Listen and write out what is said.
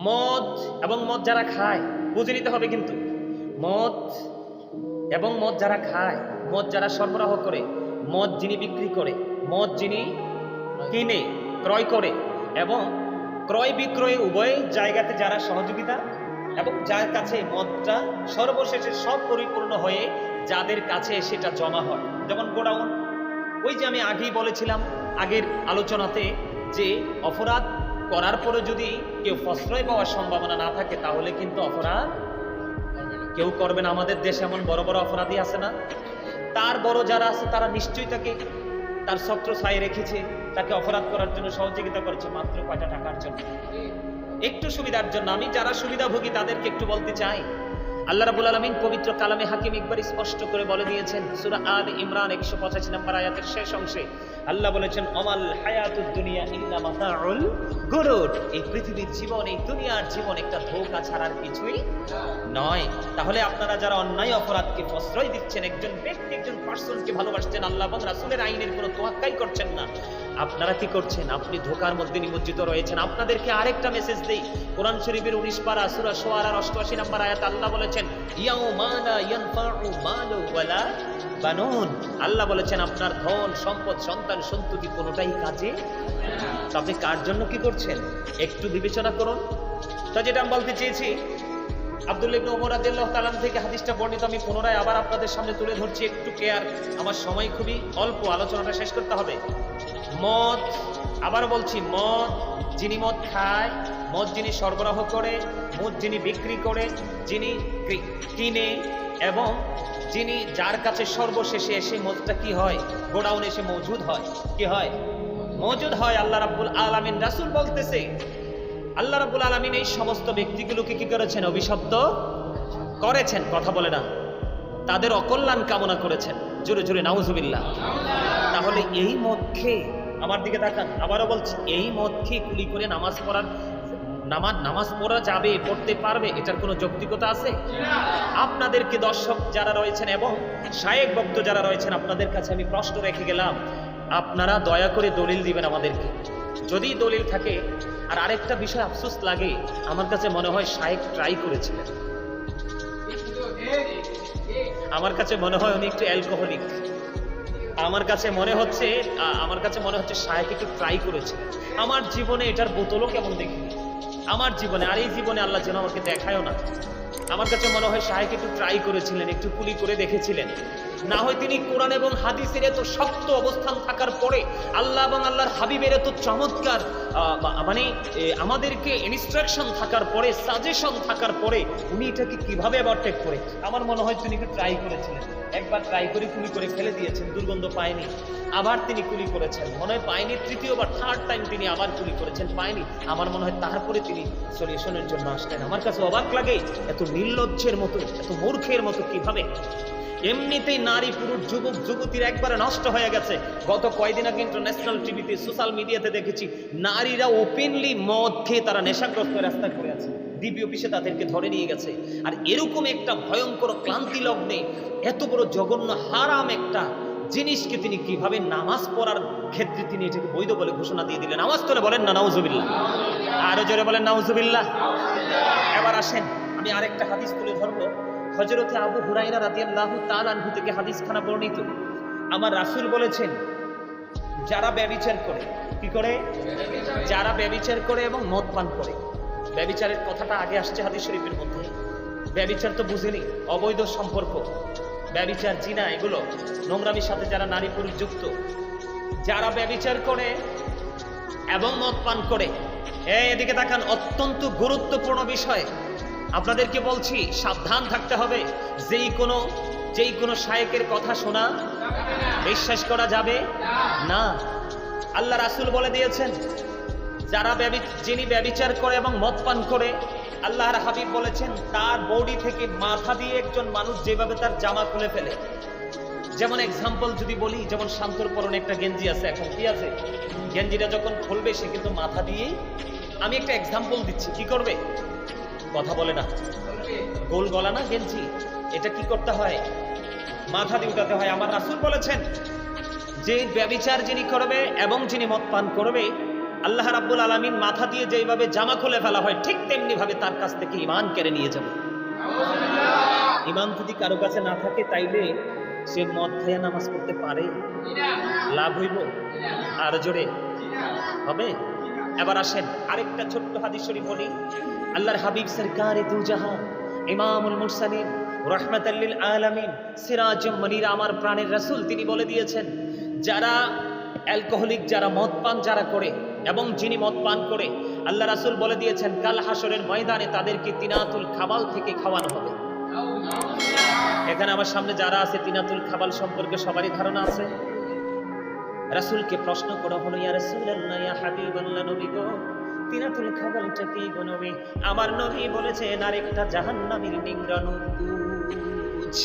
মদ এবং মদ যারা খায় বুঝে নিতে হবে, কিন্তু মদ এবং মদ যারা খায়, মদ যারা সরবরাহ করে, মদ যিনি বিক্রি করে, মদ যিনি কিনে ক্রয় করে এবং ক্রয় বিক্রয় উভয় জায়গাতে যারা সহযোগিতা এবং যার কাছে মদটা সর্বশেষে সব পরিপূর্ণ হয়ে যাদের কাছে সেটা জমা হয়, যেমন গোডাউন। ওই যে আমি আগেই বলেছিলাম আগের আলোচনাতে যে অপরাধ করার পরে যদি কেউ প্রশ্রয় পাওয়ার সম্ভাবনা না থাকে তাহলে কিন্তু অপরাধ কেউ করবে না। আমাদের দেশে এমন বড় বড় অপরাধী আছে না, তার বড় যারা আছে তারা নিশ্চয়ই তাকে তার ছত্র ছায়ে রেখেছে, তাকে অপরাধ করার জন্য সহযোগিতা করেছে মাত্র কয়টা টাকার জন্য, একটু সুবিধার জন্য। আমি যারা সুবিধাভোগী তাদেরকে একটু বলতে চাই, আল্লাহ রাব্বুল আলামিন পবিত্র কালামে হাকিম একবার স্পষ্ট করে বলে দিয়েছেন সূরা আল ইমরান 185 নম্বর আয়াতের শেষ অংশে আল্লাহ বলেছেন, অমাল হায়াতুদ দুনিয়া ইল্লা মাতাউল গুরুর। এই পৃথিবীর জীবন, এই দুনিয়ার জীবন একটা ধোঁকা ছাড়ার কিছুই নয়। তাহলে আপনারা যারা অন্যায় অপরাধকে প্রশ্রয় দিচ্ছেন, একজন ব্যক্তি একজন পার্সনকে ভালোবাসছেন, আল্লাহ এবং রাসূলের আইনের কোনো তোয়াক্কাই করছেন না, আপনারা কি করছেন? আপনি ধোঁকার মধ্যে নিমজ্জিত রয়েছেন। আপনাদেরকে আরেকটা মেসেজ দেই, কোরআন শরীফের 19 পারা সূরা শুআরার 88 নম্বর আয়াত আল্লাহ বলেছেন, ইয়াউমা লা ইয়ানফাউ মালু ওয়ালা বানুন। আল্লাহ বলেছেন আপনার ধন সম্পদ সন্তান সন্ততি কোনোটাই কাজে। তো আপনি কার জন্য কি করছেন একটু বিবেচনা করুন। তো যেটা আমি বলতে চেয়েছি, আব্দুল্লাহ ইবনে ওমর রাদিয়াল্লাহু তাআলা থেকে হাদিসটা বর্ণিত, আমি পুনরায় আবার আপনাদের সামনে তুলে ধরছি, একটু কেয়ার, আমার সময় খুবই অল্প, আলোচনাটা শেষ করতে হবে। মদ, আবার বলছি, মদ যিনি মদ খায়, মদ যিনি সরবরাহ করে, মদ যিনি বিক্রি করে, যিনি কিনে এবং যিনি যার কাছে সর্বশেষে এসে মদটা কি হয়, গোডাউনে এসে মজুদ হয়, কি হয়, মজুদ হয়। আল্লাহ রাব্বুল আলামিন, রাসূল বলতেছে আল্লাহ রাব্বুল আলামিন এই সমস্ত ব্যক্তিগুলোকে কি করেছেন? অভিশপ্ত করেছেন। কথা বলে না, তাদের অকল্যাণ কামনা করেছেন। জোরে জোরে নাউজুবিল্লাহ। তাহলে এই মদ খেয়ে, আমার দিকে তাকান, আবারও বলছি, এই মদ খেয়ে কুলি করে নামাজ পড়া যাবে, পড়তে পারবে, এটার কোনো যৌক্তিকতা আছে? আপনাদেরকে দর্শক যারা রয়েছেন এবং শায়েখ ভক্ত যারা রয়েছেন, আপনাদের কাছে আমি প্রশ্ন রেখে গেলাম, আপনারা দয়া করে দলিল দিবেন আমাদেরকে, যদি দলিল থাকে। আর আরেকটা বিষয় আফসোস লাগে, আমার কাছে মনে হয় শায়েখ ট্রাই করেছিলেন, আমার কাছে মনে হয় উনি একটু অ্যালকোহলিক, আমার কাছে মনে হচ্ছে শায়েখ একটু ট্রাই করেছে। আমার জীবনে এটার বোতলও কেমন দেখিনি, আমার জীবনে, আর এই জীবনে আল্লাহ যেন আমাকে দেখায়ও না। আমার কাছে মনে হয় শায়েখ একটু ট্রাই করেছিলেন, একটু কুলি করে দেখেছিলেন। না হয় তিনি কোরআন এবং হাদিসের এত শক্ত অবস্থান থাকার পরে, আল্লাহ এবং আল্লাহর হাবিবের এত চমৎকার মানে আমাদেরকে ইনস্ট্রাকশন থাকার পরে, সাজেশন থাকার পরে উনি এটাকে কিভাবে ওভারটেক করে, আমার মনে হয় তিনি একটু ট্রাই করেছিলেন। একবার ট্রাই করে কুলি করে ফেলে দিয়েছেন, দুর্গন্ধ পায়নি, আবার তিনি কুলি করেছেন, মনে হয় পায়নি, তৃতীয়বার থার্ড টাইম তিনি আবার কুলি করেছেন, পায়নি, আমার মনে হয় তারপরে তিনি সলিউশনের জন্য আসলেন। আমার কাছে অবাক লাগে, এত নির্লজ্জের মতো, এত মূর্খের মতো কিভাবে। এমনিতেই নারী পুরুষ যুবক যুবতীর একবারে নষ্ট হয়ে গেছে। গত কয়েকদিন আগে ইন্টারন্যাশনাল টিভিতে, সোশ্যাল মিডিয়াতে দেখেছি, নারীরা ওপেনলি মদ খেয়ে তারা নেশাগ্রস্ত রাস্তায় পড়ে আছে, ডিবি অফিসে তাদেরকে ধরে নিয়ে গেছে। আর এরকম একটা ভয়ঙ্কর ক্লান্তি লগ্নে এত বড় জঘন্য হারাম একটা জিনিসকে তিনি কিভাবে নামাজ পড়ার ক্ষেত্রে তিনি এটাকে বৈধ বলে ঘোষণা দিয়ে দিলেন। নামাজ তোলে বলেন না নাউজুবিল্লাহ, আরো জোরে বলেন নাউজুবিল্লাহ। এবার আসেন, আমি আরেকটা হাদিস তুলে ধরবো। হযরতে আবু হুরায়রা রাদিয়াল্লাহু তাআলা আনহু থেকে হাদিসখানা বর্ণিত, আমার রাসূল বলেছেন, যারা ব্যভিচার করে, কি করে? যারা ব্যভিচার করে এবং মদ পান করে। ব্যভিচারের কথাটা আগে আসছে হাদিস শরীফের মধ্যে। ব্যভিচার তো বুঝেনি, অবৈধ সম্পর্ক, ব্যভিচার, জিনা, এগুলো নোংরামির সাথে যারা নারী পুরুষ যুক্ত, যারা ব্যভিচার করে এবং মদ পান করে। এদিকে তাকান, অত্যন্ত গুরুত্বপূর্ণ বিষয় আপনাদেরকে বলছি, সাবধান থাকতে হবে। যেই কোনো শায়েখের কথা শোনা, বিশ্বাস করা যাবে না। আল্লাহ রাসূল বলে দিয়েছেন, যিনি ব্যভিচার করে এবং মদ পান করে, আল্লাহর হাবিব বলেছেন, তার বডি থেকে মাথা দিয়ে একজন মানুষ যেভাবে তার জামা খুলে ফেলে, যেমন এক্সাম্পল যদি বলি, যেমন শান্তর পরনে একটা গেঞ্জি আছে, এখন কি আছে, গেঞ্জিটা যখন খুলবে সে কিন্তু মাথা দিয়েই, আমি একটা এক্সাম্পল দিচ্ছি, কি করবে? কথা বলে না, গোল গলা না গেঞ্জি, এটা কি করতে হয়? মাথা দিয়ে উঠাতে হয়। আমার রাসূল বলেছেন যে ব্যভিচার যিনি করবে এবং যিনি মদ পান করবে, আল্লাহ রাব্বুল আলামিন মাথা দিয়ে যেইভাবে জামা খুলে ফেলা হয় ঠিক তেমনি ভাবে তার কাছ থেকে ঈমান কেড়ে নিয়ে যাবে। ঈমান যদি কারো কাছে না থাকে তাইলে সে মদ খেয়ে নামাজ পড়তে পারে? লাভ হইব? আর জোরে হবে? এবার আসেন আরেকটা ছোট্ট হাদিস শরীফ বলি। আল্লাহর হাবিব সরকারে দু জাহান ইমামুল মুরসালিন রাহমাতাল লিল আলামিন সিরাজুম মুনির আমার প্রাণের রাসূল তিনি বলে দিয়েছেন, যারা অ্যালকোহলিক, যারা মদ পান যারা করে এবং যিনি মদ পান করে, আল্লাহ রাসূল বলে দিয়েছেন কাল হাসরের ময়দানে তাদেরকে তিনাতুল খাবাল থেকে খাওয়ানো হবে। এখানে আমার সামনে যারা আছে তিনাতুল খাবাল সম্পর্কে সবারই ধারণা আছে? রাসূলকে প্রশ্ন করা হলো, ইয়া রাসূলুল্লাহ, ইয়া হাবিবাল্লাহ, নবী গো, তিনাতুল খাবালটা কি গো নবী? আমার নবী বলেছেন আরেকটা জাহান্নামীর নিংড়ানো পুঁজ।